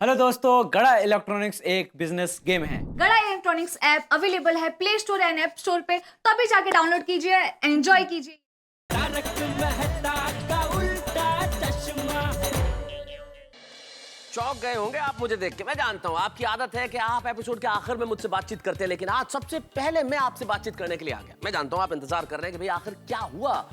Hello दोस्तों, गड़ा electronics एक बिजनेस गेम है। गड़ा इलेक्ट्रॉनिक्स ऐप अवेलेबल है play store and app store पे, तो अभी जाके डाउनलोड कीजिए, एंजॉय कीजिए। चौंक गए होंगे आप मुझे देख के। मैं जानता हूं आपकी आदत है कि आप एपिसोड के आखिर में मुझसे बातचीत करते हैं, लेकिन आज सबसे पहले मैं आपसे बातचीत करने के लिए आ गया। मैं जानता हूं आप इंतजार कर रहे हैं कि भाई आखिर क्या हुआ।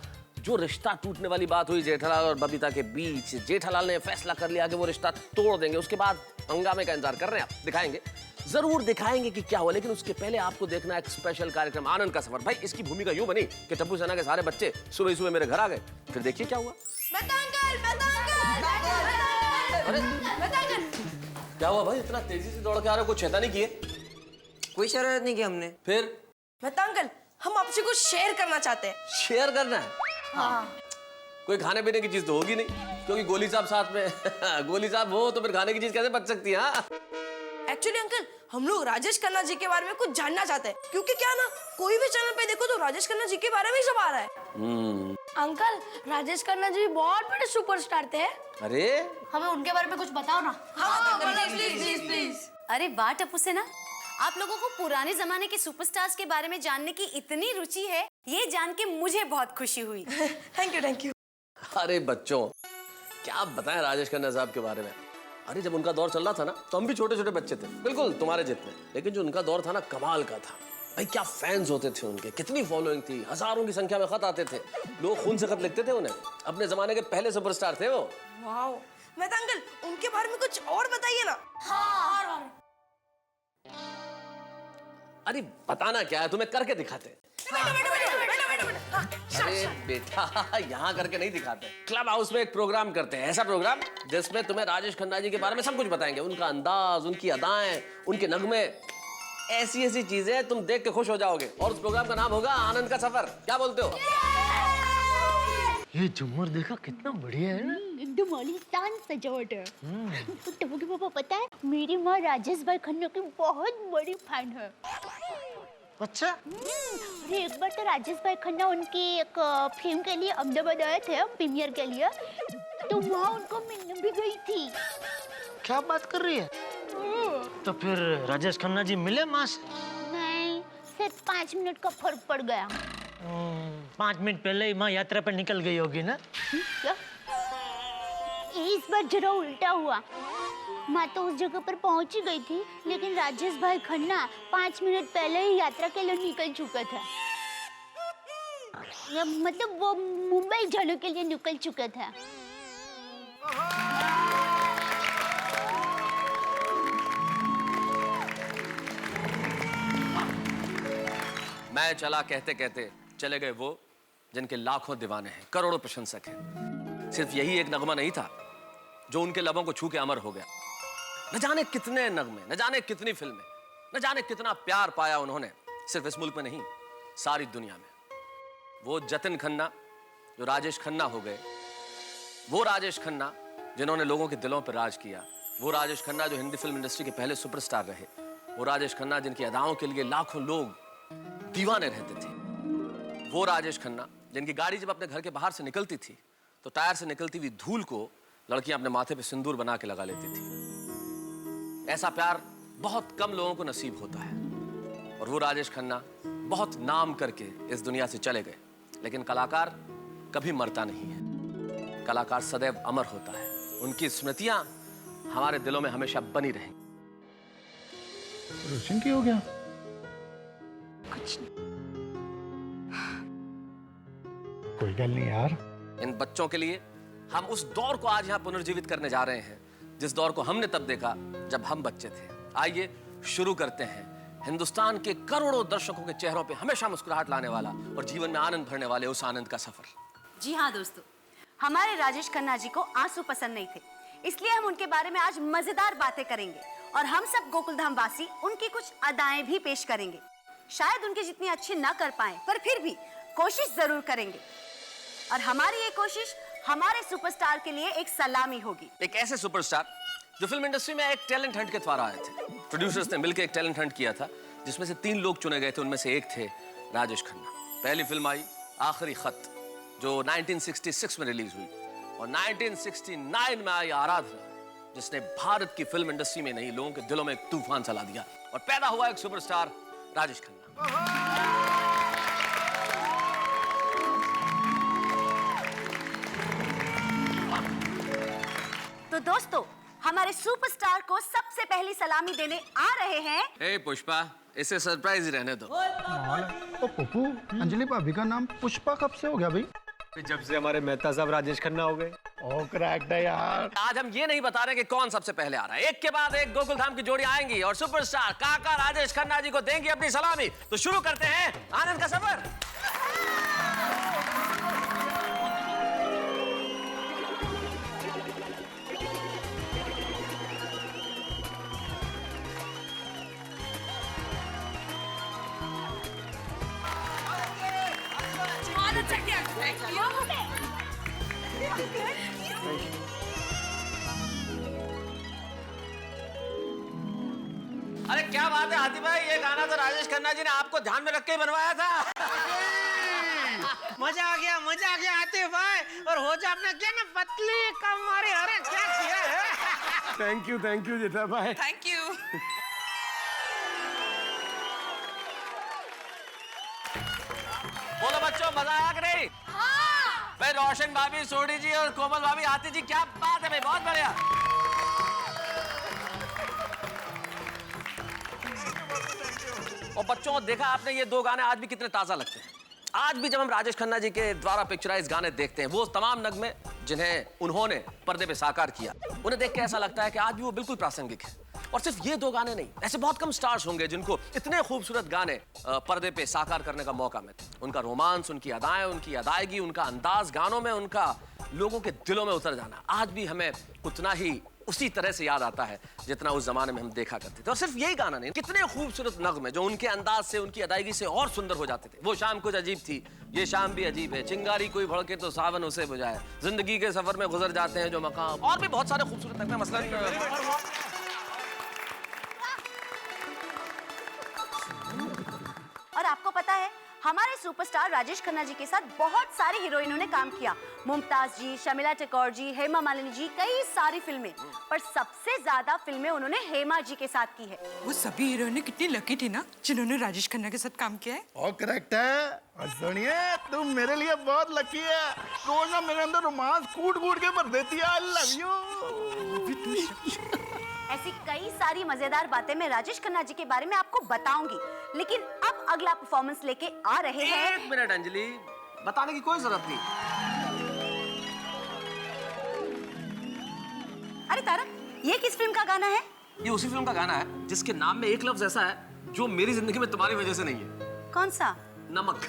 जो रिश्ता टूटने वाली बात हुई जेठालाल और बबीता के बीच, जेठालाल ने फैसला कर लिया कि वो रिश्ता तोड़ देंगे। उसके बाद हंगामे का इंतजार कर रहे हैं आप। दिखाएंगे, जरूर दिखाएंगे कि क्या हुआ, लेकिन उसके पहले आपको देखना एक स्पेशल कार्यक्रम आनंद का सफर। भाई इसकी भूमिका यूं बनी कि टप्पू सेना के सारे बच्चे सुबह सुबह मेरे घर आ गए। फिर देखिए क्या हुआ। क्या हुआ भाई, इतना तेजी से दौड़ के आ रहे हो? कुछ शैतानी की है? कोई शरारत नहीं की हमने। फिर मेहता अंकल, हम आपसे कुछ शेयर करना चाहते हैं। शेयर करना है? हाँ। कोई खाने पीने की चीज तो होगी नहीं, क्योंकि गोली साहब साथ में गोली साहब हो तो फिर खाने की चीज कैसे बच सकती है? हाँ? एक्चुअली अंकल, हम लोग राजेश खन्ना जी के बारे में कुछ जानना चाहते हैं, क्योंकि क्या ना, कोई भी चैनल पे देखो तो राजेश खन्ना जी के बारे में ही सब आ रहा है। अंकल, राजेश खन्ना जी बहुत बड़े सुपरस्टार थे। अरे हमें उनके बारे में कुछ बताओ ना। प्लीज। अरे वाह टप्पू सेना, आप लोगों को पुराने जमाने के सुपरस्टार्स के बारे में जानने की इतनी रुचि है, ये जान के मुझे बहुत खुशी हुई। Thank you. अरे बच्चों, क्या बताएं राजेश खन्ना साहब के बारे में। अरे जब उनका दौर चल रहा था ना, तो हम भी छोटे छोटे बच्चे थे, बिल्कुल तुम्हारे जितने। लेकिन जो उनका दौर था ना, कमाल का था भाई। क्या फैंस होते थे उनके, कितनी फॉलोइंग थी, हजारों की संख्या में खत आते थे, लोग खून से खत लिखते थे उन्हें। अपने जमाने के पहले सुपरस्टार थे वो। वाओ, मेहता अंकल, उनके बारे में कुछ और बताइए ना। अरे बताना क्या है, तुम्हें करके दिखाते हैं। अरे बेटा, यहाँ करके नहीं दिखाते। क्लब हाउस में एक प्रोग्राम करते हैं, ऐसा प्रोग्राम जिसमें तुम्हें राजेश खन्ना जी के बारे में सब कुछ बताएंगे। उनका अंदाज, उनकी अदाएं, उनके नगमे, ऐसी ऐसी चीजें तुम देख के खुश हो जाओगे। और उस प्रोग्राम का नाम होगा आनंद का सफर। क्या बोलते हो? ये झूमर देखा कितना बढ़िया है ना। एकदम आलीशान सजावट है। तो टप्पू के पापा, पता है मेरी माँ राजेश भाई खन्ना की बहुत बड़ी फैन है। अच्छा, अरे एक बार तो राजेश भाई खन्ना उनकी एक फिल्म के लिए अहमदाबाद आए थे प्रीमियर के लिए, तो वहाँ उनको मिलने भी गई थी। क्या बात कर रही है? तो फिर राजेश खन्ना जी मिले माँ से? नहीं, सिर्फ 5 मिनट का फर्क पड़ गया। 5 मिनट पहले ही माँ यात्रा पर निकल गई होगी ना। क्या? इस बार जरा उल्टा हुआ। माँ तो उस जगह पर पहुंच ही गई थी, लेकिन राजेश भाई खन्ना 5 मिनट पहले ही यात्रा के लिए निकल चुका था। मतलब वो मुंबई जाने के लिए निकल चुका था। मैं चला कहते कहते चले गए वो जिनके लाखों दीवाने हैं, करोड़ों प्रशंसक हैं। सिर्फ यही एक नगमा नहीं था जो उनके लबों को छू के अमर हो गया। न जाने कितने नगमे, न जाने कितनी फिल्में, न जाने कितना प्यार पाया उन्होंने, सिर्फ इस मुल्क में नहीं, सारी दुनिया में। वो जतिन खन्ना जो राजेश खन्ना हो गए, वो राजेश खन्ना जिन्होंने लोगों के दिलों पर राज किया, वो राजेश खन्ना जो हिंदी फिल्म इंडस्ट्री के पहले सुपरस्टार रहे, वो राजेश खन्ना जिनकी अदाओं के लिए लाखों लोग दीवाने रहते थे, वो राजेश खन्ना जिनकी गाड़ी जब अपने घर के बाहर से निकलती थी तो टायर से निकलती हुई धूल को लड़कियां अपने माथे पे सिंदूर बना के लगा लेती थी। ऐसा प्यार बहुत कम लोगों को नसीब होता है। और वो राजेश खन्ना बहुत नाम करके इस दुनिया से चले गए, लेकिन कलाकार कभी मरता नहीं है। कलाकार सदैव अमर होता है। उनकी स्मृतियां हमारे दिलों में हमेशा बनी रहेंगी। रोशन क्या हो गया? कुछ नहीं। कोई गल नहीं यार। इन बच्चों के लिए हम उस दौर को आज यहाँ पुनर्जीवित करने जा रहे हैं जिस दौर को हमने तब देखा जब हम बच्चे थे। आइए शुरू करते हैं हिंदुस्तान के करोड़ों दर्शकों के चेहरों पे हमेशा मुस्कुराहट लाने वाला और जीवन में आनंद भरने वाले उस आनंद का सफर। जी हाँ दोस्तों, हमारे राजेश खन्ना जी को आंसू पसंद नहीं थे, इसलिए हम उनके बारे में आज मजेदार बातें करेंगे और हम सब गोकुलधाम वासी उनकी कुछ अदाएं भी पेश करेंगे। शायद उनकी जितनी अच्छी ना कर पाए, पर फिर भी कोशिश जरूर करेंगे। और हमारी ये कोशिश हमारे सुपरस्टार के लिए एक सलामी होगी। एक ऐसे सुपरस्टार जो फिल्म इंडस्ट्री में एक टैलेंट हंट के द्वारा आए थे। प्रोड्यूसर्स ने मिलकर एक टैलेंट हंट किया था जिसमें से 3 लोग चुने गए थे। उनमें से एक थे राजेश खन्ना। पहली फिल्म आई आखिरी खत, जो 1966 में रिलीज हुई, और 1969 में आई आराधना। जिसने भारत की फिल्म इंडस्ट्री में नहीं लोगों के दिलों में एक तूफान चला दिया और पैदा हुआ एक सुपरस्टार राजेश खन्ना। तो दोस्तों, हमारे सुपरस्टार को सबसे पहली सलामी देने आ रहे हैं। हे पुष्पा, इसे सरप्राइज ही रहने दो। तो पप्पू, अंजलि भाभी का नाम पुष्पा कब से हो गया भाई? जब से हमारे मेहता साहब राजेश खन्ना हो गए। ओ क्रैक्ड है यार। आज हम ये नहीं बता रहे कि कौन सबसे पहले आ रहा है। एक के बाद एक गोकुलधाम की जोड़ी आएंगी और सुपरस्टार काका राजेश खन्ना जी को देंगे अपनी सलामी। तो शुरू करते हैं आनंद का सफर। अरे क्या बात है हाथी भाई, ये गाना तो राजेश खन्ना जी ने आपको ध्यान में रख के ही बनवाया था। मजा आ गया आते भाई। और हो जा आपने क्या ना पतली कमरे, अरे क्या किया है। थैंक यू जेठा भाई। Thank you. बोलो बच्चों, मजा आया कि नहीं? हाँ। भाई रोशन भाभी, सोडी जी और कोमल भाभी, हाथी जी, क्या बात है भाई, बहुत बढ़िया। और बच्चों, देखा आपने ये दो गाने आज भी कितने ताजा लगते हैं। आज भी जब हम राजेश खन्ना जी के द्वारा पिक्चराइज गाने देखते हैं, वो तमाम नगमे जिन्हें उन्होंने पर्दे पे साकार किया, उन्हें देख के ऐसा लगता है कि आज भी वो बिल्कुल प्रासंगिक है। और सिर्फ ये दो गाने नहीं, ऐसे बहुत कम स्टार्स होंगे जिनको इतने खूबसूरत गाने पर्दे पे साकार करने का मौका मिलता है। उनका रोमांस, उनकी अदाएं, उनकी अदायगी, उनका अंदाज गानों में, उनका लोगों के दिलों में उतर जाना आज भी हमें उतना ही उसी तरह से याद आता है जितना उस जमाने में हम देखा करते थे। और सिर्फ यही गाना नहीं, कितने खूबसूरत नगमे जो उनके अंदाज से, उनकी अदायगी से और सुंदर हो जाते थे। वो शाम कुछ अजीब थी, ये शाम भी अजीब है, चिंगारी कोई भड़के तो सावन उसे बुझाए, जिंदगी के सफर में गुजर जाते हैं जो मकाम, और भी बहुत सारे खूबसूरत नगमे। मसलन और आपको पता है, हमारे सुपरस्टार राजेश खन्ना जी के साथ बहुत सारी हीरोइनों ने काम किया। मुमताज जी, शर्मिला टेगोर जी, हेमा मालिनी जी, कई सारी फिल्में। पर सबसे ज्यादा फिल्में उन्होंने हेमा जी के साथ की है। वो सभी हीरोइनें कितनी लकी थी ना जिन्होंने राजेश खन्ना के साथ काम किया है। ओ करेक्ट है। और सुनिए, तुम मेरे लिए बहुत लकी है। रोज ना मेरे अंदर रोमांस कूट के भर देती है। I love you. ऐसी कई सारी मजेदार बातें मैं राजेश खन्ना जी के बारे में आपको बताऊंगी, लेकिन अब अगला परफॉर्मेंस लेके आ रहे हैं। एक मिनट अंजलि, बताने की कोई जरूरत नहीं। अरे तारक, ये किस फिल्म का गाना है? ये उसी फिल्म का गाना है जिसके नाम में एक लफ्ज ऐसा है जो मेरी जिंदगी में तुम्हारी वजह से नहीं है। कौन सा? नमक।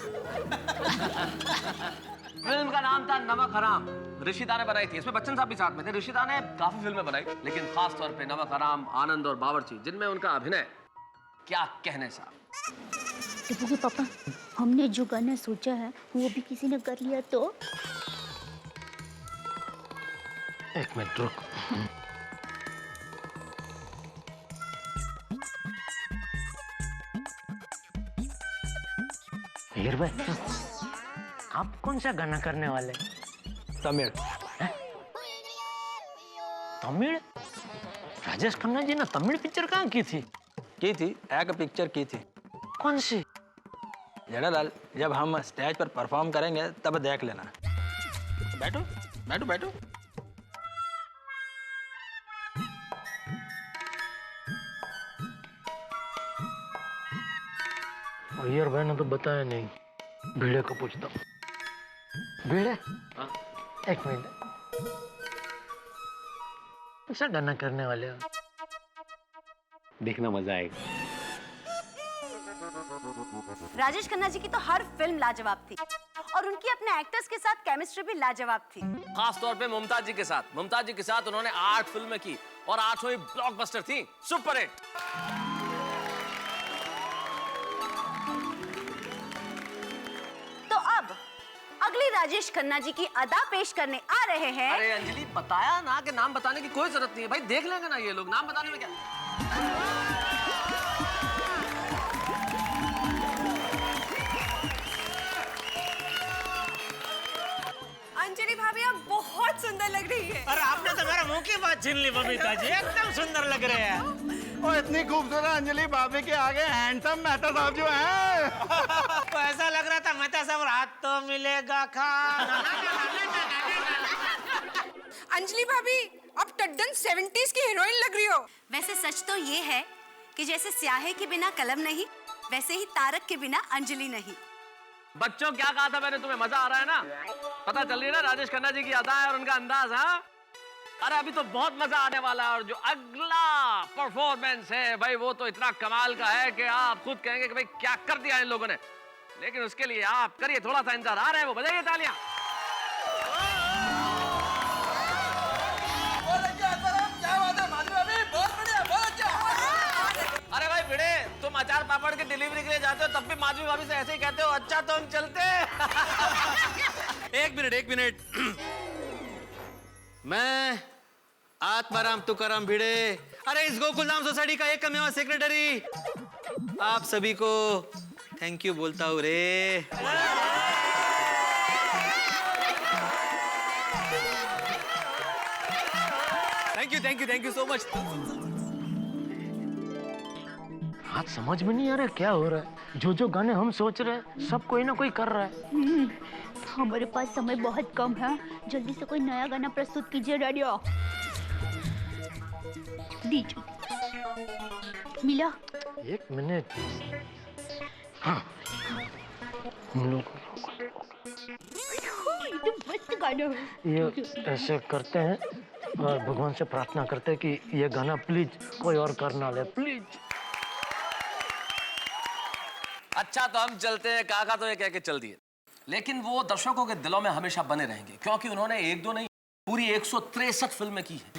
फिल्म का नाम था नमक हराम। ऋषिदा ने बनाई थी, इसमें बच्चन साहब भी साथ में थे। ऋषिदा ने काफी फिल्में बनाई, लेकिन खास तौर पे नमक हराम, आनंद और बावर्ची, जिनमें उनका अभिनय क्या कहने साहब। टिप्पू के पापा, हमने जो गाना सोचा है वो भी किसी ने कर लिया तो? एक मिनट रुक। हीर भाई, आप कौन सा गाना करने वाले? तमिल। तमिल? राजेश खन्ना जी ने तमिल पिक्चर कहाँ की थी? एक पिक्चर की थी। कौन सी? जेठालाल, जब हम स्टेज पर परफॉर्म करेंगे तब देख लेना। बैठो बैठो बैठो। हीर भाई ने तो बताया नहीं, भिड़े को पूछता हूँ। भिड़े, एक मिनट, कैसा गाना करने वाले हो? देखना मजा आएगा। राजेश खन्ना जी की तो हर फिल्म लाजवाब थी और उनकी अपने एक्टर्स के साथ केमिस्ट्री भी लाजवाब थी। खास तौर पे मुमताज जी के साथ। मुमताज जी के साथ उन्होंने 8 फिल्में की और 8 ही ब्लॉकबस्टर थी, सुपर हिट। तो अब अगली राजेश खन्ना जी की अदा पेश करने आ रहे हैं। अरे अंजलि, बताया ना कि नाम बताने की कोई जरूरत नहीं है भाई, देख लेंगे ना ये लोग, नाम बताने में क्या। अंजलि भाभी, आप बहुत सुंदर लग रही है। अरे आपने तो मेरा मुंह की बात छीन ली बबीता जी, एकदम सुंदर लग रहे हैं। और इतनी खूबसूरत अंजलि भाभी के आगे हैंडसम मेहता साहब जो हैं। तो ऐसा लग रहा था मेहता साहब रात तो मिलेगा खाना। अंजलि भाभी आप टड्डन 70s की हीरोइन लग रही हो। वैसे सच तो ये है कि जैसे स्याहे के बिना कलम नहीं, वैसे ही तारक के बिना अंजलि नहीं। बच्चों क्या कहा था मैंने तुम्हें? मजा आ रहा है ना? पता चल रही है ना राजेश खन्ना जी की अदाएं और उनका अंदाज? हाँ, अरे अभी तो बहुत मजा आने वाला है। और जो अगला परफॉर्मेंस है भाई वो तो इतना कमाल का है कि आप खुद कहेंगे कि भाई क्या कर दिया इन लोगों ने। लेकिन उसके लिए आप करिए थोड़ा सा इंतजार। आ रहे हैं वो, बजाइए तालियां। अरे भाई भिड़े, तुम अचार पापड़ की डिलीवरी के लिए जाते हो तब भी माधवी भाभी से ऐसे ही कहते हो अच्छा तो हम चलते। एक मिनट मैं आत्माराम तुकाराम भिड़े, अरे इस गोकुलधाम सोसाइटी का एकमेव सेक्रेटरी आप सभी को थैंक यू बोलता हूँ रे। Thank you so much. आज समझ में नहीं आ रहा क्या हो रहा है। जो गाने हम सोच रहे हैं सब कोई ना कोई कर रहा है। हमारे पास समय बहुत कम है, जल्दी से कोई नया गाना प्रस्तुत कीजिए रेडियो। दीजिए मिला। एक मिनट। हाँ, हम लोग ये तो मस्त गाना है। ये ऐसे करते हैं और भगवान से प्रार्थना करते हैं कि ये गाना प्लीज कोई और कर ना ले, प्लीज। अच्छा तो हम चलते हैं, काका तो ये कह के चल दिए, लेकिन वो दर्शकों के दिलों में हमेशा बने रहेंगे क्योंकि उन्होंने एक दो नहीं पूरी 163 फिल्में की है।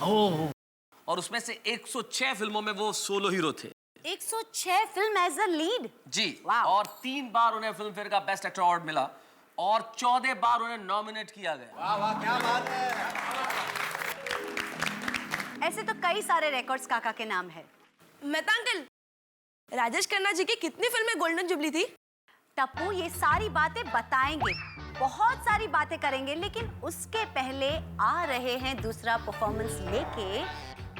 और उसमें से 106 फिल्मों में वो सोलो हीरो थे। 106 फिल्म एज अ लीड जी। और 3 बार उन्हें फिल्म फेयर का बेस्ट एक्टर अवार्ड मिला और 14 बार उन्हें नॉमिनेट किया गया। वाह वाह क्या बात है। ऐसे तो कई सारे रिकॉर्ड्स काका के नाम है। मेहता अंकल, राजेश खन्ना जी की कितनी फिल्में गोल्डन जुबली थी? टप्पू ये सारी बातें बताएंगे, बहुत सारी बातें करेंगे, लेकिन उसके पहले आ रहे हैं दूसरा परफॉर्मेंस लेके।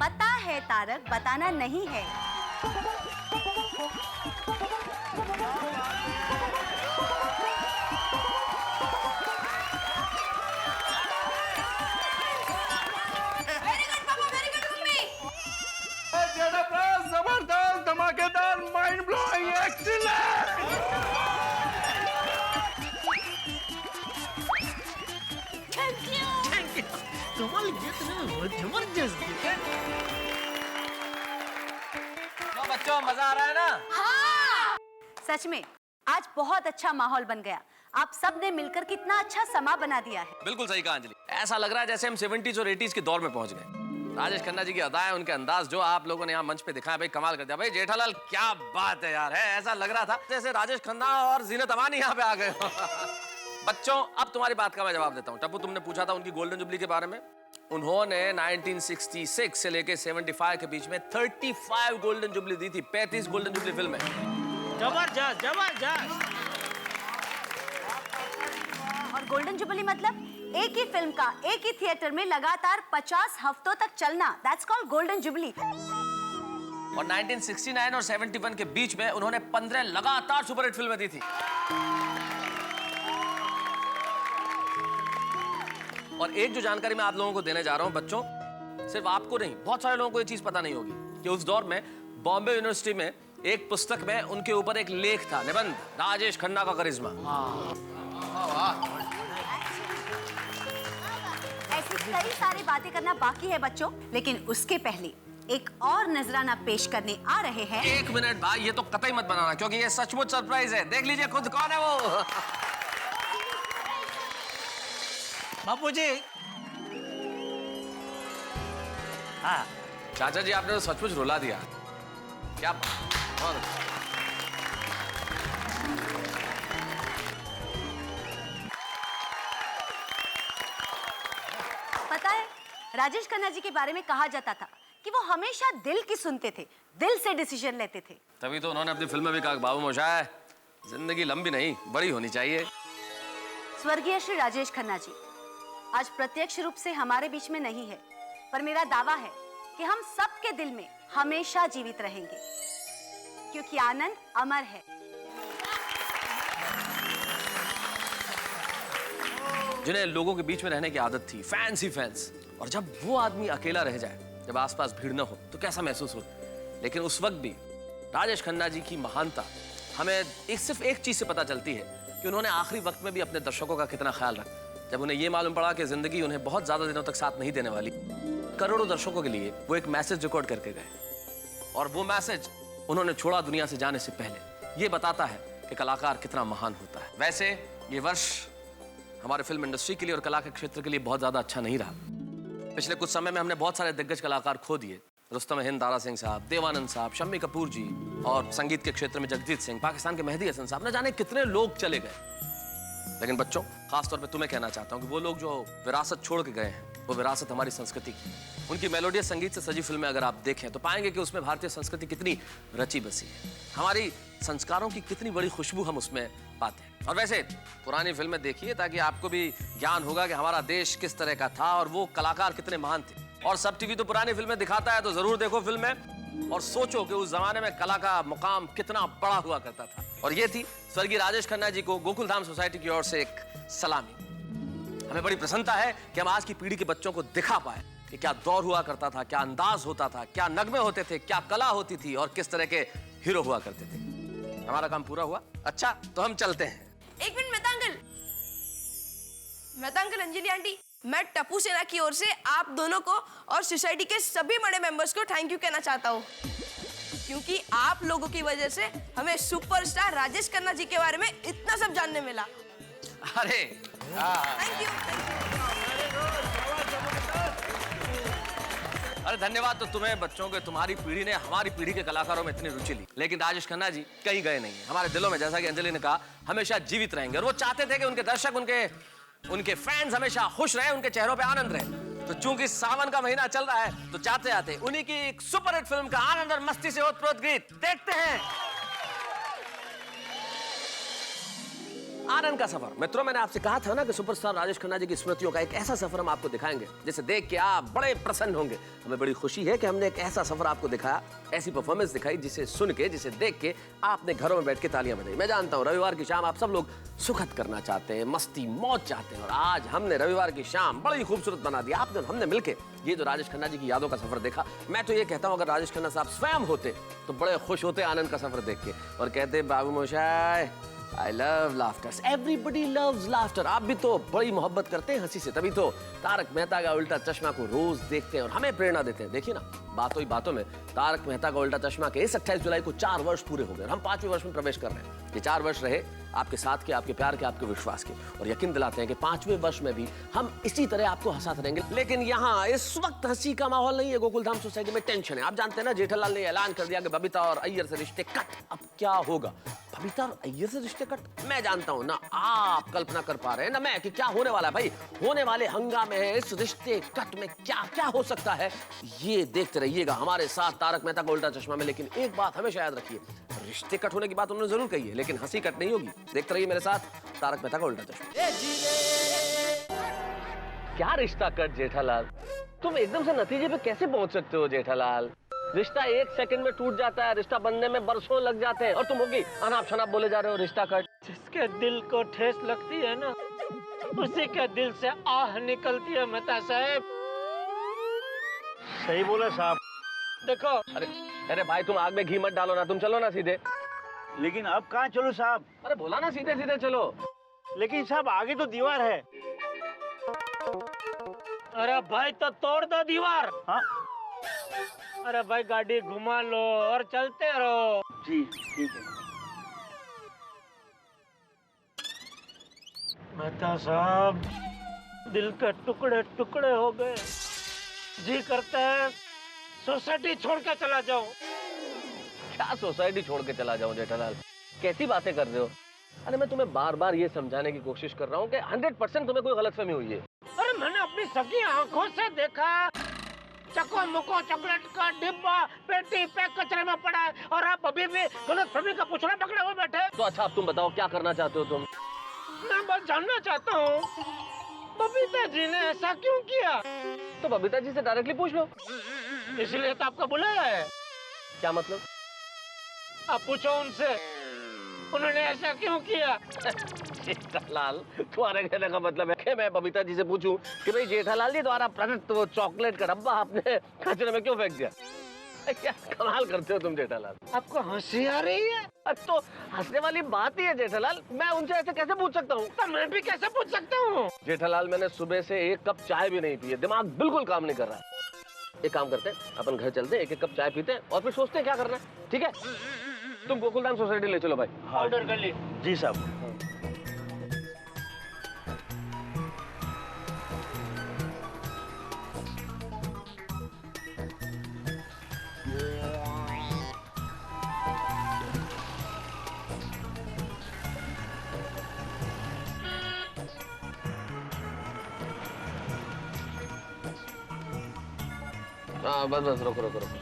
पता है तारक, बताना नहीं है। जबरदस्त, धमाकेदार, mind blowing, excellent. Thank you. कमाल जबरदस्त। तो बच्चों मजा आ रहा है ना? हाँ! सच में आज बहुत अच्छा माहौल बन गया। आप सब ने मिलकर कितना अच्छा समा बना दिया है। बिल्कुल सही कहा अंजलि, ऐसा लग रहा है जैसे हम 70s और 80s के दौर में पहुंच गए। राजेश खन्ना जी की अदाएं, उनके अंदाज जो आप लोगों ने यहाँ मंच पे दिखाया भाई कमाल कर दिया। भाई जेठालाल क्या बात है यार, है ऐसा लग रहा था जैसे राजेश खन्ना और जीनत अमानी यहाँ पे आ गए। बच्चों अब तुम्हारी बात का मैं जवाब देता हूँ। टप्पू तुमने पूछा था उनकी गोल्डन जुबली के बारे में। उन्होंने 1966 से लेके 75 के बीच में 35 गोल्डन जुबली दी थी, 35 गोल्डन जुबली फिल्में। जबरदस्त जबरदस्त। और गोल्डन जुबली मतलब एक ही फिल्म का एक ही थिएटर में लगातार 50 हफ्तों तक चलना, दैट्स कॉल्ड गोल्डन जुबली। और 1969 और 71 के बीच में उन्होंने 15 लगातार सुपरहिट फिल्में दी थी। और एक जो जानकारी मैं आप लोगों को देने जा रहा हूं बच्चों, सिर्फ आपको नहीं बहुत सारे लोगों को ये चीज पता नहीं होगी कि उस दौर में बॉम्बे यूनिवर्सिटी में एक पुस्तक में उनके ऊपर एक लेख था, निबंध, राजेश खन्ना का करिश्मा। ऐसी कई सारी बातें करना बाकी है बच्चों, लेकिन उसके पहले एक और नजराना पेश करने आ रहे हैं। 1 मिनट भाई, ये तो कतई मत बनाना क्योंकि ये सचमुच सरप्राइज है। देख लीजिए खुद कौन है वो। बापू जी। हाँ चाचा जी, आपने तो सचमुच रुला दिया। क्या बहुत अच्छा। पता है राजेश खन्ना जी के बारे में कहा जाता था कि वो हमेशा दिल की सुनते थे, दिल से डिसीजन लेते थे। तभी तो उन्होंने अपनी फिल्म में भी कहा, बाबू मोशाय जिंदगी लंबी नहीं बड़ी होनी चाहिए। स्वर्गीय श्री राजेश खन्ना जी आज प्रत्यक्ष रूप से हमारे बीच में नहीं है, पर मेरा दावा है कि हम सबके दिल में हमेशा जीवित रहेंगे, क्योंकि आनंद अमर है। जिन्हें लोगों के बीच में रहने की आदत थी, फैंस ही फैंस, और जब वो आदमी अकेला रह जाए, जब आसपास भीड़ न हो, तो कैसा महसूस हो। लेकिन उस वक्त भी राजेश खन्ना जी की महानता हमें सिर्फ एक चीज से पता चलती है कि उन्होंने आखिरी वक्त में भी अपने दर्शकों का कितना ख्याल रखा। जब उन्हें यह मालूम पड़ा कि जिंदगी उन्हें बहुत ज्यादा दिनों तक साथ नहीं देने वाली, करोड़ों दर्शकों के लिए वो एक मैसेज रिकॉर्ड करके गए, और वो मैसेज उन्होंने छोड़ा दुनिया से जाने से पहले। ये बताता है कि कलाकार कितना महान होता है। वैसे ये वर्ष हमारे फिल्म इंडस्ट्री के लिए और कला के क्षेत्र के लिए बहुत ज्यादा अच्छा नहीं रहा। पिछले कुछ समय में हमने बहुत सारे दिग्गज कलाकार खो दिए। रुस्तम हिंद दारा सिंह साहब, देवानंद साहब, शम्मी कपूर जी, और संगीत के क्षेत्र में जगजीत सिंह, पाकिस्तान के मेहदी हसन साहब, न जाने कितने लोग चले गए। लेकिन बच्चों, खासतौर पे तुम्हें कहना चाहता हूँ कि वो लोग जो विरासत छोड़ के गए हैं, वो विरासत हमारी संस्कृति की। उनकी मेलोडियस संगीत से सजी फिल्में अगर आप देखें तो पाएंगे कि उसमें भारतीय संस्कृति कितनी रची बसी है। हमारी संस्कारों की कितनी बड़ी खुशबू हम उसमें पाते हैं। और वैसे पुरानी फिल्में देखिए ताकि आपको भी ज्ञान होगा कि हमारा देश किस तरह का था और वो कलाकार कितने महान थे। और सब टीवी तो पुरानी फिल्में दिखाता है, तो जरूर देखो फिल्में और सोचो कि उस जमाने में कला का मुकाम कितना बड़ा हुआ करता था। और ये थी स्वर्गीय राजेश खन्ना जी को गोकुल धाम सोसाइटी की ओर से एक सलामी। हमें बड़ी प्रसन्नता है कि हम आज की पीढ़ी के बच्चों को दिखा पाए कि क्या दौर हुआ करता था, क्या अंदाज होता था, क्या नगमे होते थे, क्या कला होती थी और किस तरह के हीरो हुआ करते थे। हमारा काम पूरा हुआ। अच्छा, तो हम चलते हैं। एक minute Mehta uncle, Anjali aunty, मैं टप्पू सेना की ओर से आप दोनों को और सोसाइटी के सभी बड़े मेंबर्स को थैंक यू कहना चाहता हूँ, क्योंकि आप लोगों की वजह से हमें सुपरस्टार राजेश खन्ना जी के बारे में इतना सब जानने मिला। अरे थैंक यू। अरे धन्यवाद तो तुम्हें बच्चों के, तुम्हारी पीढ़ी ने हमारी पीढ़ी के कलाकारों में इतनी रुचि ली। लेकिन राजेश खन्ना जी कहीं गए नहीं है, हमारे दिलों में, जैसा कि अंजलि ने कहा, हमेशा जीवित रहेंगे। और वो चाहते थे कि उनके दर्शक, उनके फैंस हमेशा खुश रहे, उनके चेहरों पे आनंद रहे। तो चूंकि सावन का महीना चल रहा है, तो चाहते आते उन्हीं की एक सुपरहिट फिल्म का आनंद और मस्ती से ओतप्रोत गीत देखते हैं। आनंद का सफर। मित्रों, मैंने आपसे कहा था ना कि सुपरस्टार राजेश खन्ना जी की स्मृतियों का एक ऐसा सफर हम आपको दिखाएंगे जिसे देख के आप बड़े प्रसन्न होंगे। हमें बड़ी खुशी है कि हमने एक ऐसा सफर आपको दिखाया, ऐसी परफॉर्मेंस दिखाई जिसे सुन के, जिसे देख के आपने घरों में बैठ के तालियां बजाई। मैं जानता हूं रविवार की शाम आप सब लोग सुखद करना चाहते हैं, मस्ती मौज चाहते हैं, और आज हमने रविवार की शाम बड़ी खूबसूरत बना दिया। हमने मिलके ये जो राजेश खन्ना जी की यादों का सफर देखा, मैं तो ये कहता हूं अगर राजेश खन्ना साहब स्वयं होते तो बड़े खुश होते आनंद का सफर देख के, और कहते बाबू मोशाय, I love laughter. Everybody loves laughter. आप भी तो बड़ी मोहब्बत करते हैं हंसी से, तभी तो तारक मेहता का उल्टा चश्मा को रोज देखते हैं और हमें प्रेरणा देते हैं। देखिए ना, बातों ही बातों में तारक मेहता का उल्टा चश्मा के इस 28 जुलाई को 4 वर्ष पूरे हो गए। हम 5वें वर्ष में प्रवेश कर रहे हैं। ये 4 वर्ष रहे आपके साथ के, आपके प्यार के, आपके विश्वास के, और यकीन दिलाते हैं कि 5वें वर्ष में भी हम इसी तरह आपको हंसाते रहेंगे। लेकिन यहाँ इस वक्त हंसी का माहौल नहीं है। गोकुलधाम सोसाइटी में टेंशन है। आप जानते हैं ना, जेठालाल ने ऐलान कर दिया कि बबीता और अय्यर से रिश्ते कट। अब क्या होगा? बबीता और अय्यर से रिश्ते कट? मैं जानता हूं ना आप कल्पना कर पा रहे हैं ना मैं कि क्या होने वाला है। भाई, होने वाले हंगामे है इस रिश्ते कट में क्या क्या हो सकता है, ये देखते रहिएगा हमारे साथ तारक मेहता का उल्टा चश्मा में। लेकिन एक बात हमेशा याद रखिए, रिश्ते कट होने की बात उन्होंने जरूर कही है, लेकिन हंसी कट नहीं होगी। देखते रहिए मेरे साथ तारक मेहता का उल्टा चश्मा। क्या रिश्ता कट जेठालाल? तुम एकदम से नतीजे पे कैसे पहुंच सकते हो जेठालाल? रिश्ता 1 सेकंड में टूट जाता है, रिश्ता बनने में बरसों लग जाते हैं, और तुम होगी अनाप शनाप बोले जा रहे हो रिश्ता कट। जिसके दिल को ठेस लगती है ना, उसी के दिल से आह निकलती है मेहता साहब। सही बोला साहब। देखो, अरे भाई, तुम आग में घी मत डालो ना, तुम चलो ना सीधे। लेकिन अब कहाँ चलो साहब? अरे बोला ना सीधे सीधे चलो। लेकिन साहब आगे तो दीवार है। अरे भाई, तो तोड़ दो दीवार। हाँ? अरे भाई, गाड़ी घुमा लो और चलते रहो। जी ठीक है। मेहता साहब, दिल के टुकड़े टुकड़े हो गए। जी करता है सोसाइटी छोड़ के चला जाऊं। क्या सोसाइटी छोड़ के चला जाऊं जेठालाल? कैसी बातें कर रहे हो? अरे मैं तुम्हें बार बार ये समझाने की कोशिश कर रहा हूँ कि 100% तुम्हें कोई गलतफहमी हुई है। अरे मैंने अपनी सगी आंखों से देखा, चको मुको चॉकलेट का डिब्बा पेटी पैक कचरे में पड़ा है, और आप अभी भी गलतफहमी का पुछड़ा पकड़े हुए बैठे। तो अच्छा, अब तुम बताओ क्या करना चाहते हो तुम? मैं बस जानना चाहता हूँ बबीता जी ने ऐसा क्यों किया? तो बबीता जी से डायरेक्टली पूछ लो। इसलिए तो आपको बुलाया है। क्या मतलब? आप पूछो उनसे, उन्होंने ऐसा क्यों किया? जेठालाल, तुम्हारे कहने का मतलब है कि मैं बबीता जी से पूछूं कि भाई जेठालाल जी द्वारा प्रदत्त वो चॉकलेट का डब्बा आपने कचरे में क्यों फेंक दिया? क्या कमाल करते हो तुम जेठालाल। आपको हंसी आ रही है? तो हंसने वाली बात ही है जेठालाल, मैं उनसे ऐसे कैसे पूछ सकता हूँ? तो मैं भी कैसे पूछ सकता हूँ? जेठालाल, मैंने सुबह से 1 कप चाय भी नहीं पी है, दिमाग बिल्कुल काम नहीं कर रहा है। एक काम करते हैं, अपन घर चलते हैं, 1-1 कप चाय पीते हैं और फिर सोचते हैं क्या करना है, ठीक है? तुम गोकुलधाम सोसाइटी ले चलो भाई। ऑर्डर कर ली। जी साहब। हाँ बस बस, रुको रुको रुको।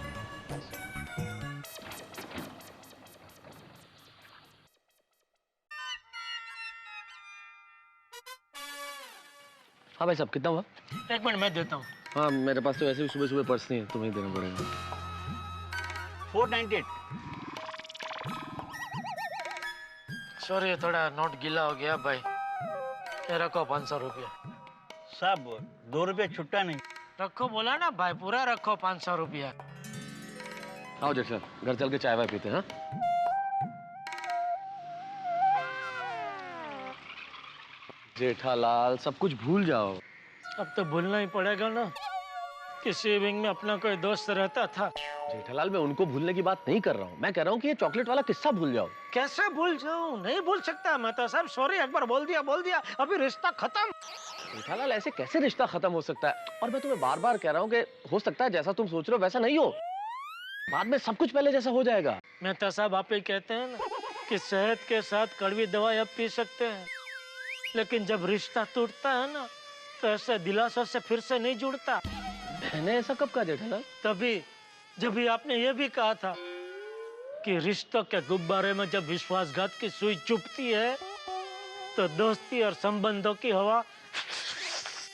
हाँ भाई साहब, कितना हुआ? 1 मिनट मैं देता हूँ। हाँ मेरे पास तो वैसे भी सुबह सुबह पर्स नहीं है, तुम्हें देना पड़ेगा। 498। सॉरी, थोड़ा नोट गीला हो गया भाई। ये रखो 500 रुपया। साहब 2 रुपये छुट्टा नहीं। रखो बोला ना भाई, पूरा रखो 500 रुपया। आओ जेठा, घर चल के चाय वाय पीते हैं। हाँ जेठालाल, सब कुछ भूल जाओ। अब तो भूलना ही पड़ेगा ना, किसी विंग में अपना कोई दोस्त रहता था। जेठालाल, मैं उनको भूलने की बात नहीं कर रहा हूँ, मैं कह रहा हूँ कि ये चॉकलेट वाला किस्सा भूल जाओ। कैसे भूल जाऊं? नहीं भूल सकता मैं तो साहब। सॉरी, एक बार बोल दिया, अभी रिश्ता खत्म। जेठालाल, ऐसे कैसे रिश्ता खत्म हो सकता है? और मैं तुम्हें बार बार कह रहा हूँ कि हो सकता है जैसा तुम सोच रहे हो वैसा नहीं हो, बाद में सब कुछ पहले जैसा हो जाएगा। मैं तो साहब आप ही कहते हैं ना कि सेहत के साथ कड़वी दवाई अब पी सकते हैं, लेकिन जब रिश्ता टूटता है ना तो ऐसे दिलासों से फिर से नहीं जुड़ता। मैंने ऐसा कब कहा जेठालाल? तभी जब भी आपने ये भी कहा था कि रिश्तों के गुब्बारे में जब विश्वासघात की सुई चुभती है तो दोस्ती और संबंधों की हवा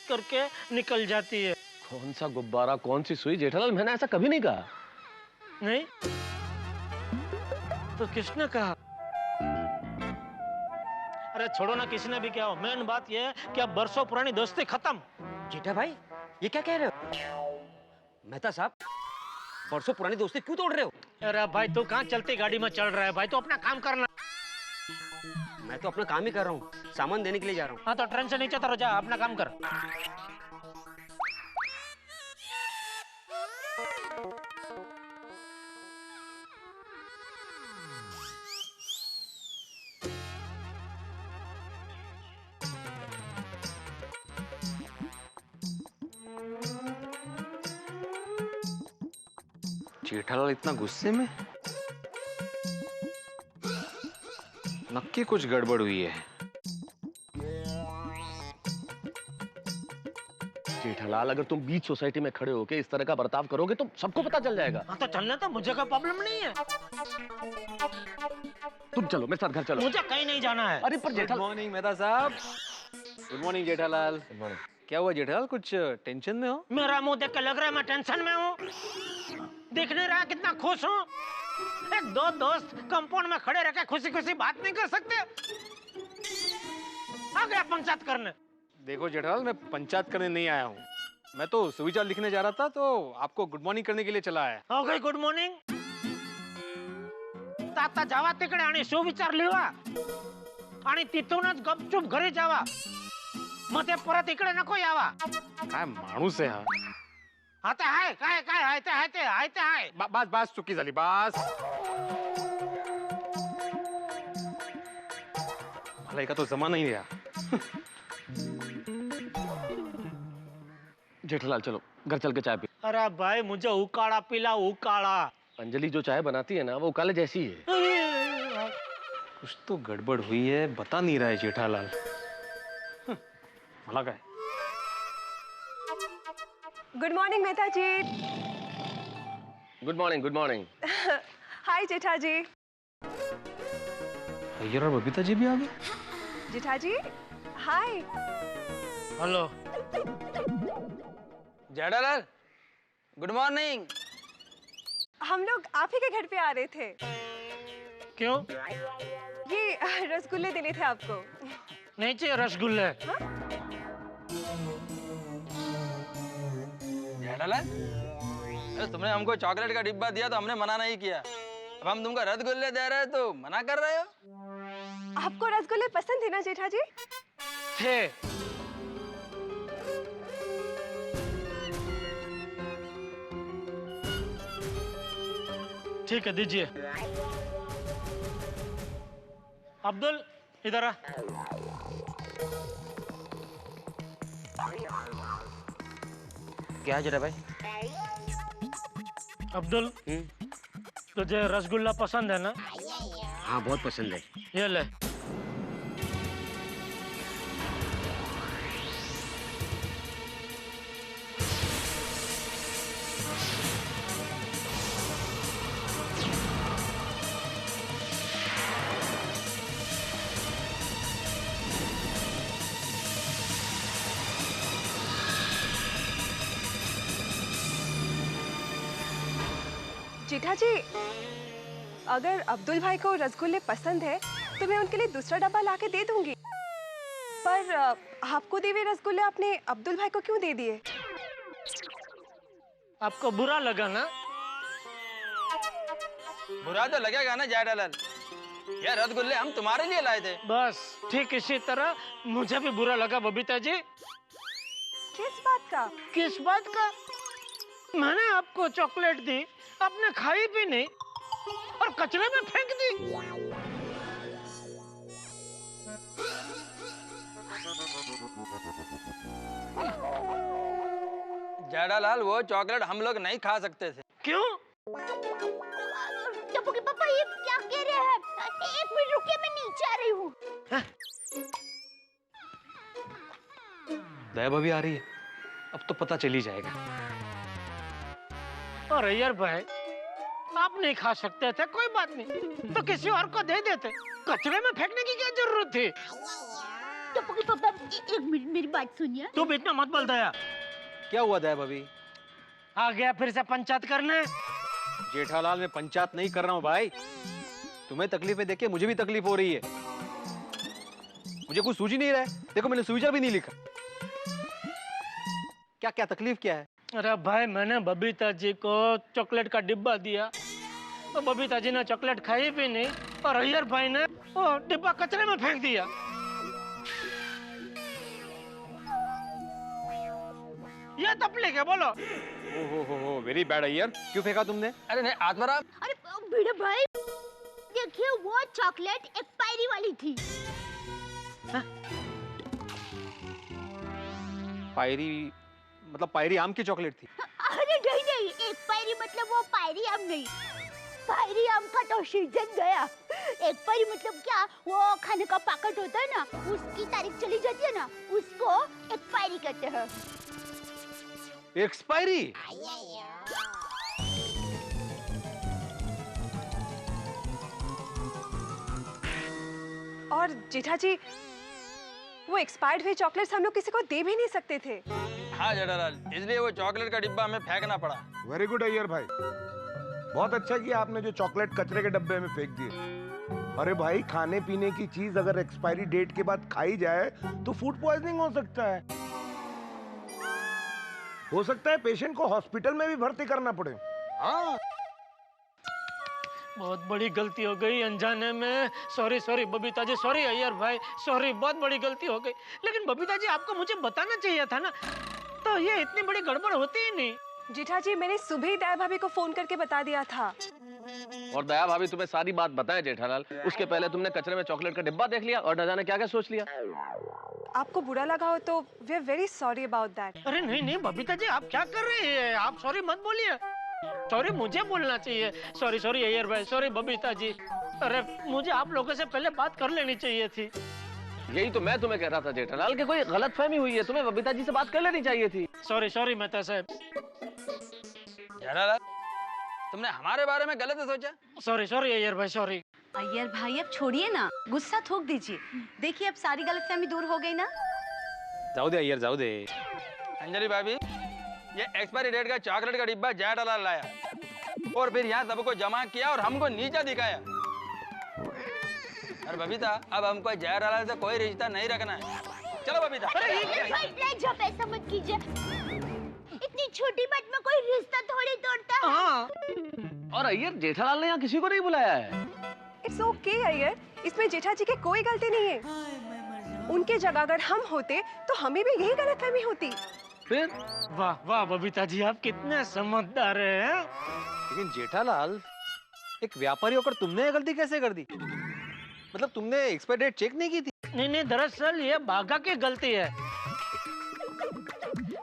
करके निकल जाती है। कौन सा गुब्बारा, कौन सी सुई जेठालाल? मैंने ऐसा कभी नहीं कहा। नहीं तो किसने कहा? अरे छोड़ो ना, किसने भी क्या हो, मेन बात यह है कि अब बरसों पुरानी दोस्ती खत्म। जेठा भाई, ये क्या कह रहे हो? मेहता साहब, बरसों पुरानी दोस्ती क्यों तोड़ रहे हो? अरे भाई तू कहाँ चलती गाड़ी में चल रहा है भाई, तो अपना काम करना। मैं तो अपना काम ही कर रहा हूँ, सामान देने के लिए जा रहा हूँ। हाँ तो ट्रेन से नीचे उतर जा, अपना काम कर। जेठालाल इतना गुस्से में? नक्की कुछ गड़बड़ हुई है। जेठालाल, अगर तुम बीच सोसाइटी में खड़े होके इस तरह का बर्ताव करोगे तो सबको पता चल जाएगा। हाँ तो चलने तो, मुझे कोई प्रॉब्लम नहीं है। तुम चलो मेरे साथ घर चलो। मुझे कहीं नहीं जाना है। अरे पर गुड जेठालाल। मॉर्निंग मेहता साहब। Good morning Jethalal. Good morning. क्या हुआ जेठालाल, कुछ टेंशन में हो? मेरा मुंह देख के लग रहा है मैं टेंशन में हूँ। देख नहीं रहा कितना खुश हूँ। एक दो दोस्त कंपाउंड में खड़े रह के खुशी खुशी बात नहीं कर सकते। आ गया पंचायत करने। देखो जेठालाल, मैं पंचायत करने नहीं आया हूँ, मैं तो सुविचार लिखने जा रहा था, तो आपको गुड मॉर्निंग करने के लिए चला आया। हो गई गुड मॉर्निंग। ताता जावा तिकडे आणि सुविचार लिहा आणि तिथूनच गपचूप घरी जावा, मग ते परत इकडे नको यावा। काय माणूस आहे हा। आता हाय काय काय हाय ते हाय ते हाय ते हाय। बस बस, चुकी झाली, बस। मला एका तो जमा नहीं रहा। जेठालाल चलो घर चल के चाय पी। अरे भाई मुझे उकाड़ा पिला, उकाड़ा। अंजलि जो चाय बनाती है ना वो उकाले जैसी है। कुछ तो गड़बड़ हुई है, बता नहीं रहा है जेठालाल। मला काय? Good morning Mehta ji. Good morning, good morning. Hi Jetha ji. Iyer और बबीता जी भी आ गए। Jetha ji hi. Hello Jethalal, good morning. हम लोग आप ही के घर पे आ रहे थे। क्यों? ये रसगुल्ले देने थे आपको। नहीं चाहिए रसगुल्ले। जेठालाल, अरे तुमने हमको चॉकलेट का डिब्बा दिया तो हमने मना नहीं किया, अब हम तुमको रसगुल्ले दे रहे हैं तो मना कर रहे हो? आपको रसगुल्ले पसंद है ना जेठा जी? थे। ठीक है, दीजिए। अब्दुल, इधर आ। क्या है जेठा भाई? अब्दुल, तुझे रसगुल्ला पसंद है ना? हाँ बहुत पसंद है। ये ले। जेठा जी, अगर अब्दुल भाई को रसगुल्ले पसंद है तो मैं उनके लिए दूसरा डब्बा लाके दे दूंगी। पर आपको दिए हुए रसगुल्ले आपने अब्दुल भाई को क्यों दे दिए? आपको बुरा लगा ना? बुरा तो लगेगा ना जेठालाल, ये रसगुल्ले हम तुम्हारे लिए लाए थे। बस ठीक इसी तरह मुझे भी बुरा लगा बबीता जी। किस बात का? किस बात का? मैंने आपको चॉकलेट दी, आपने खाई भी नहीं और कचरे में फेंक दी। जेठालाल, वो चॉकलेट हम लोग नहीं खा सकते थे। क्यों? टप्पू के पापा ये क्या कह रहे हैं? एक मिनट रुकिए, मैं नीचे आ रही हूँ। दया भाभी आ रही है, अब तो पता चल ही जाएगा। अरे यार भाई, आप नहीं खा सकते थे, कोई बात नहीं, तो किसी और को दे देते। कचरे में फेंकने की क्या जरूरत थी? टप्पू के पापा एक मिनट मेरी बात सुनिए। तुम इतना मत बोल दया। क्या हुआ दया भाभी? आ गया फिर से पंचायत करने? जेठालाल, मैं पंचायत नहीं कर रहा हूँ भाई, तुम्हें तकलीफें देख के मुझे भी तकलीफ हो रही है। मुझे कुछ सूझ ही नहीं रहा है, देखो मैंने सुविधा भी नहीं लिखा। क्या क्या तकलीफ क्या है? अरे भाई, मैंने बबीता जी को चॉकलेट का डिब्बा दिया तो बबीता जी ने चॉकलेट खाई भी नहीं और अय्यर भाई ने वो डिब्बा कचरे में फेंक दिया। ये तकलीफ है, बोलो। ओहो, वेरी बैड अय्यर, क्यों फेंका तुमने? अरे नहीं आत्माराम। अरे भिड़े भाई, देखिए वो चॉकलेट एक्सपायरी वाली थी। पायरी मतलब पायरी आम की चॉकलेट थी? अरे नहीं, एक्सपायरी मतलब वो पायरी आम नहीं, पायरी आम का तो सीजन गया। एक्सपायरी मतलब क्या, वो खाने का पैकेट होता है ना, उसकी तारीख चली जाती है ना, उसको एक्सपायरी कहते हैं। एक्सपायरी? और जेठा जी, वो एक्सपायर्ड हुए चॉकलेट्स हम लोग किसी को दे भी नहीं सकते थे। हाँ जेठालाल, इसलिए वो चॉकलेट का डिब्बा हमें फेंकना पड़ा। वेरी गुड अय्यर भाई, बहुत अच्छा किया आपने जो चॉकलेट कचरे के डब्बे में फेंक दिए। अरे भाई, खाने पीने की चीज अगर एक्सपायरी डेट के बाद खाई जाए तो फूड पॉइजनिंग हो सकता है। हो सकता है पेशेंट को हॉस्पिटल में भी भर्ती करना पड़े। हाँ, बहुत बड़ी गलती हो गई अनजाने में। सॉरी बबीता जी, सॉरी अय्यर भाई, सॉरी, बहुत बड़ी गलती हो गई। लेकिन बबीता जी, आपको मुझे बताना चाहिए था ना, तो ये इतनी बड़ी गड़बड़ होती ही नहीं। जेठा जी, मैंने सुबह ही दया भाभी को फोन करके बता दिया था। और दया भाभी तुम्हें सारी बात बताए जेठालाल, उसके पहले तुमने कचरे में चॉकलेट का डिब्बा देख लिया और न जाने क्या क्या सोच लिया। आपको बुरा लगा हो तो we are very sorry about that. अरे नहीं बबीता जी, आप क्या कर रही है? आप सॉरी मत बोलिए, सॉरी मुझे बोलना चाहिए। सॉरी अय्यर भाई, सॉरी बबीता जी। अरे मुझे आप लोगों से पहले बात कर लेनी चाहिए थी। यही तो मैं तुम्हें कह रहा था जेठालाल कि कोई गलतफहमी हुई है, तुम्हें बबीता जी से बात कर लेनी चाहिए थी। सॉरी मेहता साहब। जेठालाल, तुमने हमारे बारे में गलत सोचा। सॉरी अय्यर भाई, सॉरी। अय्यर भाई अब छोड़िए ना, गुस्सा थूक दीजिए। देखिए अब सारी गलतफहमी दूर हो गई ना। जाऊ दे अय्यर जाऊ दे। अंजलि भाभी, ये एक्सपायरी डेट का चॉकलेट का डिब्बा जेठालाल लाया और फिर यहाँ सबको जमा किया और हमको नीचा दिखाया। अरे बबीता, अब हमको जेठालाल से कोई रिश्ता नहीं रखना है। चलो बबीता। भाई जब ऐसा मत कीजिए, इतनी छोटी बात में कोई रिश्ता थोड़ी तोड़ता है। हाँ। और अय्यर, जेठालाल ने यहाँ किसी को नहीं बुलाया है। इट्स ओके अय्यर, इसमें जेठा जी की कोई गलती नहीं है। उनके जगह अगर हम होते तो हमें भी यही गलतफहमी होती। फिर? वाह वाह बबीता जी, आप कितने समझदार हैं। लेकिन जेठालाल, एक व्यापारी होकर तुमने ये गलती कैसे कर दी? मतलब तुमने एक्सपायरी डेट चेक नहीं की थी? नहीं, दरअसल ये बागा की गलती है।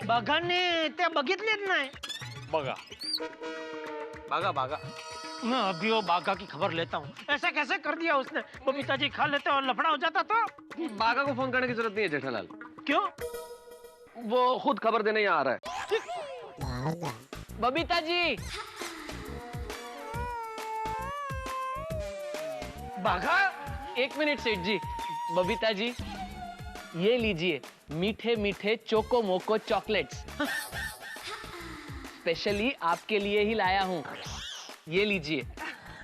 बागाने ते बघितलेच नाही। बागा। मैं अभी वो बागा की खबर लेता हूँ। ऐसा कैसे कर दिया उसने? बबीता जी खा लेते और लफड़ा हो जाता तो। बागा को फोन करने की जरूरत नहीं है जेठालाल। क्यों? वो खुद खबर देने यहाँ आ रहा है। बबीता जी। बागा? 1 मिनट सेठ जी। बबीता जी, ये लीजिए मीठे मीठे चोको मोको चॉकलेट्स, स्पेशली आपके लिए ही लाया हूँ। ये लीजिए।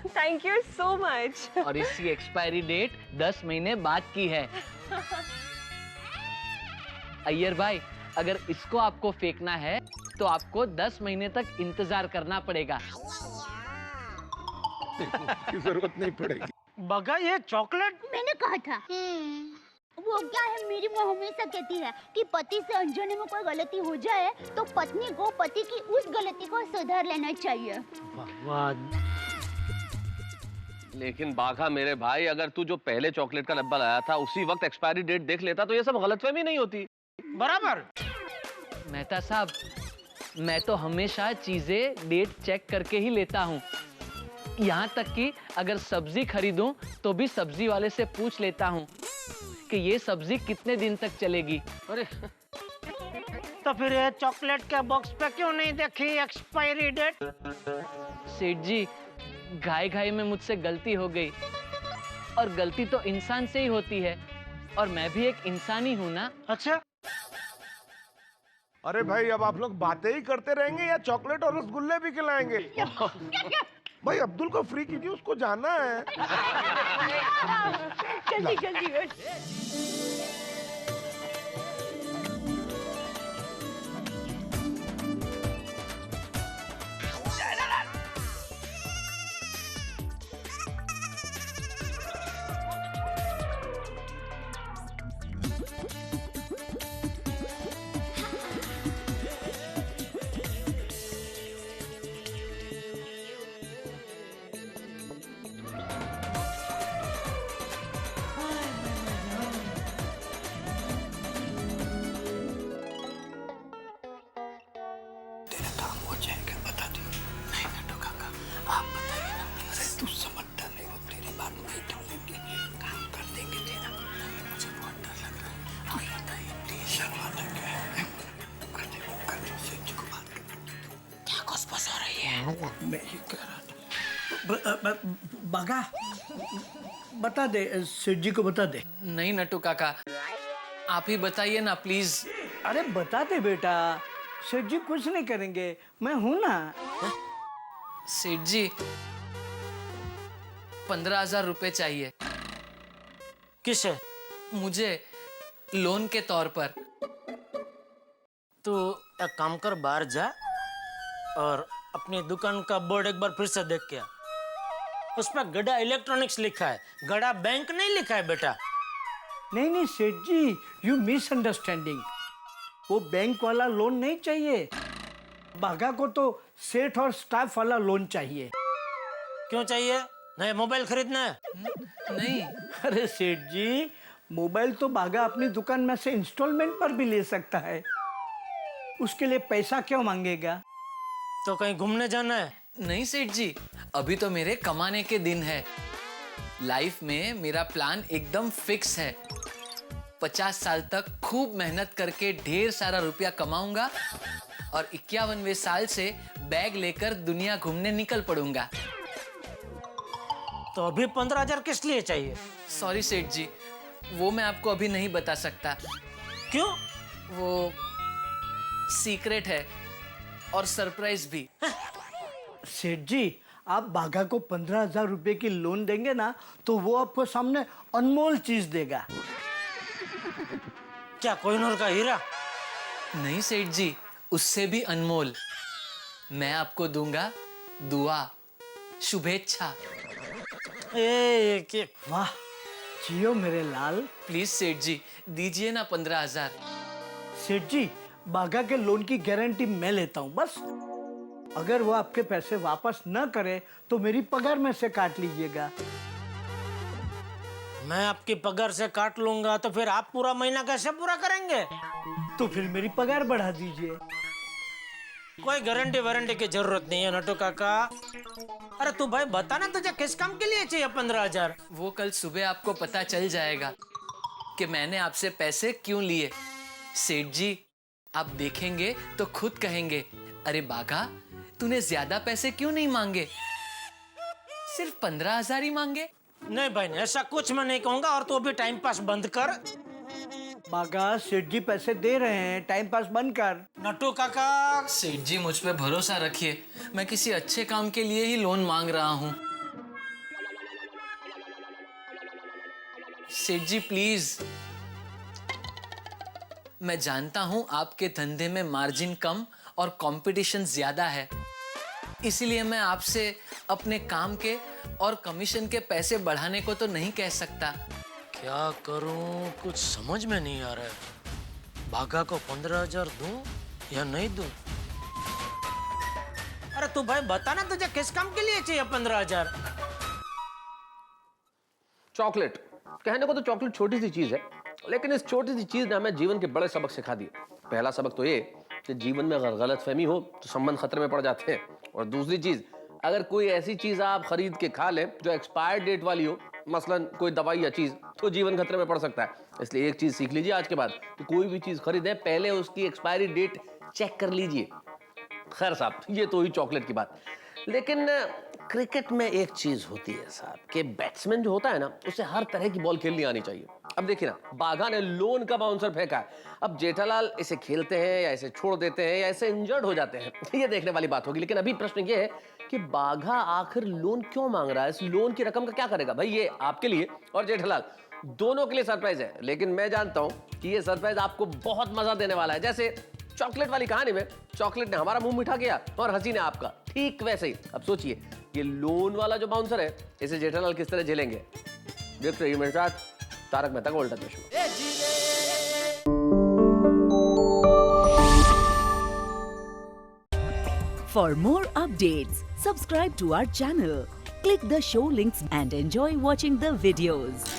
Thank you so much. और इसकी एक्सपायरी डेट 10 महीने बाद की है। अय्यर भाई, अगर इसको आपको फेंकना है तो आपको 10 महीने तक इंतजार करना पड़ेगा। की जरूरत नहीं पड़ेगी। बगा, ये चॉकलेट मैंने कहा था। वो क्या है, मेरी माँ हमेशा कहती है कि पति से अनजाने में कोई गलती हो जाए तो पत्नी को पति की उस गलती को सुधार लेना चाहिए। लेकिन बाघा मेरे भाई, अगर तू जो पहले चॉकलेट का डब्बा लाया था उसी वक्त एक्सपायरी डेट देख लेता तो ये सब गलतफहमी नहीं होती। बराबर। मेहता साहब, मैं तो हमेशा चीजें डेट चेक करके ही लेता हूँ। यहाँ तक कि अगर सब्जी खरीदूं तो भी सब्जी वाले से पूछ लेता हूँ कि ये सब्जी कितने दिन तक चलेगी। अरे तो फिर ये चॉकलेट के बॉक्स पे क्यों नहीं देखी एक्सपायरी डेट? सेठ जी, घाई में मुझसे गलती हो गई, और गलती तो इंसान से ही होती है, और मैं भी एक इंसान ही हूँ ना। अच्छा। अरे भाई, अब आप लोग बातें ही करते रहेंगे या चॉकलेट और रसगुल्ले भी खिलाएंगे? भाई अब्दुल को फ्री कीजिए, उसको जाना है। जल्दी। मैं ही कह रहा था। बागा, बता दे, सेठ जी को बता दे। नहीं नट्टू काका, आप ही बताइए ना प्लीज। अरे बता दे बेटा, सेठ जी कुछ नहीं करेंगे, मैं हूं ना। सेठ जी, 15,000 रुपए चाहिए। किसे? मुझे, लोन के तौर पर। तू एक काम कर, बाहर जा और अपनी दुकान का बोर्ड एक बार फिर से देख के आ। उस पर गड़ा इलेक्ट्रॉनिक्स लिखा है, गड़ा बैंक नहीं लिखा है बेटा। नहीं सेठ जी, यू मिसअंडरस्टैंडिंग। वो बैंक वाला लोन नहीं चाहिए, बागा को तो सेठ और स्टाफ वाला लोन चाहिए। क्यों चाहिए? नया मोबाइल खरीदना है? नहीं। अरे सेठ जी, मोबाइल तो बागा अपनी दुकान में से इंस्टॉलमेंट पर भी ले सकता है, उसके लिए पैसा क्यों मांगेगा? तो कहीं घूमने जाना है? नहीं सेठ जी, अभी तो मेरे कमाने के दिन है। लाइफ में मेरा प्लान एकदम फिक्स है। 50 साल तक खूब मेहनत करके ढेर सारा रुपया कमाऊंगा और 51वें साल से बैग लेकर दुनिया घूमने निकल पड़ूंगा। तो अभी 15,000 किस लिए चाहिए? सॉरी सेठ जी, वो मैं आपको अभी नहीं बता सकता। क्यों? वो सीक्रेट है और सरप्राइज भी। सेठ जी, आप बाघा को 15,000 रुपए की लोन देंगे ना तो वो आपको सामने अनमोल चीज देगा। क्या कोहिनूर का हीरा? नहीं सेठ जी, उससे भी अनमोल। मैं आपको दूंगा दुआ, शुभेच्छा। वाह, जियो मेरे लाल। प्लीज सेठ जी, दीजिए ना 15,000। सेठ जी, बाघा के लोन की गारंटी मैं लेता हूँ बस। अगर वो आपके पैसे वापस न करे तो मेरी पगार में से काट लीजिएगा। मैं आपकी पगार से काट लूंगा तो फिर आप पूरा महीना कैसे पूरा करेंगे? तो फिर मेरी पगार बढ़ा दीजिए। कोई गारंटी वारंटी की जरूरत नहीं है नटू काका। अरे तू भाई बता ना, तुझे किस काम के लिए चाहिए 15,000? वो कल सुबह आपको पता चल जाएगा कि मैंने आपसे पैसे क्यों लिए। सेठ जी, आप देखेंगे तो खुद कहेंगे, अरे बाघा तूने ज्यादा पैसे क्यों नहीं मांगे, सिर्फ 15,000 ही मांगे। नहीं भाई, ऐसा कुछ मैं नहीं कहूंगा। और तू अभी टाइम पास बंद कर। बाघा, सेठ जी पैसे दे रहे हैं, टाइम पास बंद कर। नटू काका, सेठ जी मुझ पे भरोसा रखिए, मैं किसी अच्छे काम के लिए ही लोन मांग रहा हूँ। सेठ जी प्लीज, मैं जानता हूं आपके धंधे में मार्जिन कम और कंपटीशन ज्यादा है, इसीलिए मैं आपसे अपने काम के और कमीशन के पैसे बढ़ाने को तो नहीं कह सकता। क्या करूं, कुछ समझ में नहीं आ रहा है। बाघा को 15,000 दूं या नहीं दूं? अरे तू भाई बता ना, तुझे किस काम के लिए चाहिए 15,000? चॉकलेट। कहने को तो चॉकलेट छोटी सी चीज है, लेकिन इस छोटी सी चीज ने हमें जीवन के बड़े सबक सिखा दिए। पहला सबक तो ये कि जीवन में अगर गलतफहमी हो तो संबंध खतरे में पड़ जाते हैं। और दूसरी चीज, अगर कोई ऐसी चीज आप खरीद के खा लें जो एक्सपायर्ड डेट वाली हो, मसलन कोई दवाई या चीज, तो जीवन खतरे में पड़ सकता है। इसलिए एक चीज सीख लीजिए आज के बाद कि कोई भी चीज खरीदें, पहले उसकी एक्सपायरी डेट चेक कर लीजिए। खैर साहब, ये तो हुई चॉकलेट की बात। लेकिन क्रिकेट में एक चीज होती है साहब कि बैट्समैन जो होता है ना, उसे हर तरह की बॉल खेलनी आनी चाहिए। अब देखिए ना, बाघा ने लोन का बाउंसर फेंका है। अब जेठालाल इसे खेलते हैं या इसे छोड़ देते हैं या इसे इंजर्ड हो जाते हैं, ये देखने वाली बात होगी। लेकिन अभी प्रश्न ये है कि बाघा आखिर लोन क्यों मांग रहा है? इस लोन की रकम का क्या करेगा? भाई ये आपके लिए और जेठालाल दोनों के लिए सरप्राइज है। लेकिन मैं जानता हूं कि ये सरप्राइज आपको बहुत मजा देने वाला है। जैसे चॉकलेट वाली कहानी में चॉकलेट ने हमारा मुंह मीठा किया और हंसी ने आपका, ठीक वैसे ही अब सोचिए ये लोन वाला जो बाउंसर है, इसे जेठालाल किस तरह झेलेंगे। देखते रहिए मेरे साथ तारक मेहता का उल्टा चश्मा। For more updates, subscribe to our channel, click the show links and enjoy watching the videos.